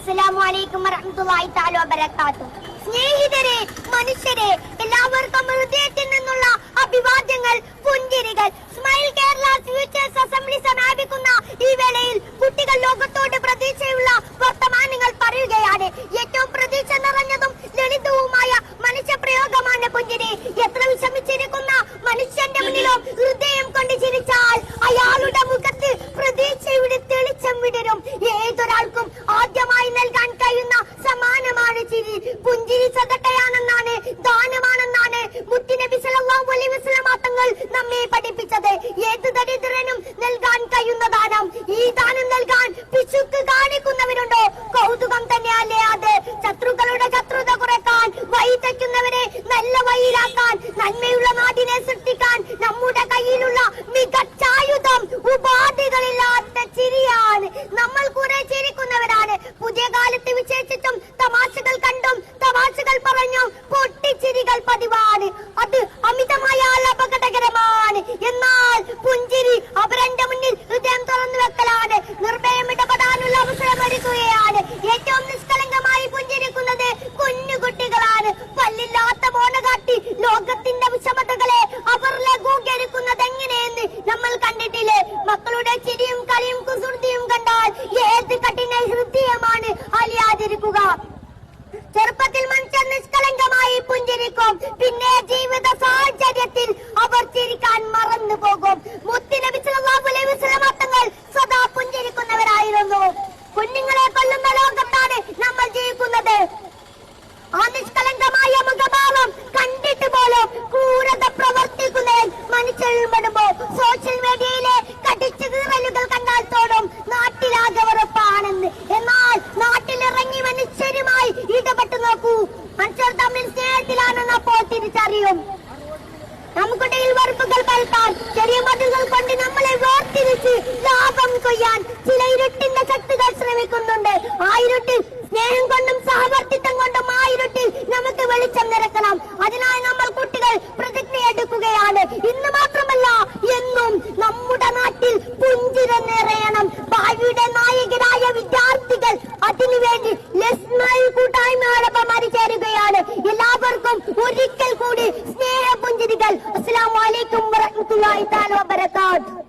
അസ്സലാമു അലൈക്കും വറഹ്മത്തുള്ളാഹി തആല വബറകാതുഹു. സ്നേഹിതരെ, മനുഷ്യരെ, എല്ലാവർക്കും ഹൃദയത്തിൽ നിന്നുള്ള അഭിവാദ്യങ്ങൾ, പുഞ്ചിരികൾ. സ്മൈൽ കേരള ഫ്യൂച്ചേഴ്സ് അസംബ്ലി സമാപിക്കുന്ന ഈ വേളയിൽ കുട്ടികൾ ലോകത്തോട് പ്രതീക്ഷയുള്ള വർത്തമാനങ്ങൾ പറയുകയാണ്. ഏറ്റവും പ്രതീക്ഷ നിറഞ്ഞതും ലളിതവുമായ മനുഷ്യപ്രയോഗമാണ് പുഞ്ചിരി. എത്ര വിഷമിച്ചിരിക്കുന്ന മനുഷ്യന്റെ മുന്നിലും ഹൃദയം കൊണ്ട് ചിരിച്ചാൽ അയാളുടെ മുഖത്ത് പ്രതീക്ഷയുടെ തെളിച്ചം വിടരും. ഏതൊരാൾക്കും ആദ്യമായി നൽകാൻ കഴിയുന്ന സമ്മാനമാണ് ചിരി. പുഞ്ചിരി സദഖയാണെന്നാണ്, ദാനമാണെന്നാണ് മുത്തുനബി സല്ലല്ലാഹു അലൈഹി വസല്ലം തങ്ങൾ നമ്മെ പഠിപ്പിച്ചത്. ഏത് ദരിദ്രനും നൽകാൻ കഴിയുന്ന ദാനം. ഈ ദാനം നൽകാൻ പിശുക്ക് കാണിക്കുന്നവരുണ്ടോ? കൗതുകം തന്നെയല്ലേ അത്. ശത്രുക്കളുടെ ശത്രുത കുറയ്ക്കാൻ, വഴി തെറ്റുന്നവരെ നല്ല വഴിയിലാക്കാൻ, നന്മയുള്ള നാടിനെ സൃഷ്ടിക്കാൻ നമ്മുടെ കയ്യിലുള്ള മികച്ചായുധം ഉപാധികളില്ലാത്ത ചിരിയാണ്. നമ്മൾ കുറെ ചിരിക്കുന്നവരാണ്. പുതിയ കാലത്ത് വിശേഷിച്ചും തമാശകൾ കണ്ടും തമാശകൾ പറഞ്ഞും പൊട്ടിച്ചിരികൾ പതിവാണ്. അത് അമിതമായാൽ അപകടകരമാണ്. എന്നാൽ പുഞ്ചിരി അവരന്റെ മുന്നിൽ ഹൃദയം തുറന്നു വെക്കലാണ്. നിർഭയം ഇടപെടാനുള്ള അവസരം ഒരുക്കുകയാണ്. ഏറ്റവും നിഷ്കളങ്കമായി പുഞ്ചിരിക്കുന്നത് കുഞ്ഞുകുട്ടികളാണ്. പല്ലില്ലാത്ത മോണ കാട്ടി ലോകത്തിന്റെ വിഷമതകളെ അവർ ലഘൂകരിക്കുന്നത് എങ്ങനെയെന്ന് നമ്മൾ കണ്ടിട്ടില്ലേ? മക്കളുടെ ചിരിയും കളിയും കുസൃതിയും കണ്ടാൽ ഏത് കഠിന ഹൃദയമാണ് അലിയാതിരിക്കുക. ചെറുപ്പത്തിൽ മനുഷ്യൻ നിഷ്കളങ്കമായി പുഞ്ചിരിക്കും. പിന്നെ ജീവിത സാഹചര്യത്തിൽ അവർ ചിരിക്കാൻ മറന്നു പോകും. മുത്തുനബി സല്ലല്ലാഹു അലൈഹി വസല്ലം തങ്ങൾ സദാ പുഞ്ചിരിക്കുന്നവരായിരുന്നു. കുഞ്ഞുങ്ങളെ കൊല്ലുന്ന ലോകത്താണ് നമ്മൾ ജീവിക്കുന്നത്. ആ നിഷ്കളങ്കമായ മുഖഭാവം കണ്ടിട്ട് പോലും ക്രൂരത പ്രവർത്തിക്കുന്നതിൽ മനുഷ്യരിൽ പെടുമ്പോൾ സോഷ്യൽ മീഡിയയിലെ കടിച്ചു കീറലുകൾ കണ്ടാൽ തോടും നാട്ടിലാകെ ഉറപ്പാണെന്ന്. എന്നാൽ നാട്ടിലിറങ്ങി മനുഷ്യരുമായി ഇടപെട്ട് നോക്കൂ. മനുഷ്യർ തമ്മിൽ സ്നേഹത്തിലാണെന്ന് അപ്പോൾ തിരിച്ചറിയും. നമുക്കിടയിൽ വെറുപ്പുകൾ പരത്താൻ, ചെറിയ മതിലുകൾ കൊണ്ട് നമ്മളെ വേർതിരിച്ച് ലാഭം കൊയ്യാൻ ചില ഇരുട്ടിന്റെ ശക്തികൾ ശ്രമിക്കുന്നുണ്ട്. ആ ഇരുട്ടിൽ സ്നേഹം കൊണ്ടും സഹവർത്തിത്വം കൊണ്ടും ആ ഇരുട്ടിൽ നമുക്ക് വെളിച്ചം നിറക്കണം. അതിനായി നമ്മൾ കുട്ടികൾ പ്രതിജ്ഞയെടുക്കുകയാണ്. ഇന്ന് മാത്രമല്ല എന്നും നമ്മുടെ നാട്ടിൽ പുഞ്ചിരി നിറയണം. ഭാവിയുടെ നായകരായ വിദ്യാർത്ഥികൾ അതിനുവേണ്ടി കൂട്ടായ്മയോടൊപ്പം അണിചേരുകയാണ്. എല്ലാവർക്കും ഒരിക്കൽ കൂടി സ്നേഹ പുഞ്ചിരികൾ. അസ്സലാമു അലൈക്കും വറഹ്മത്തുള്ളാഹി തആല വബറകാതുഹു.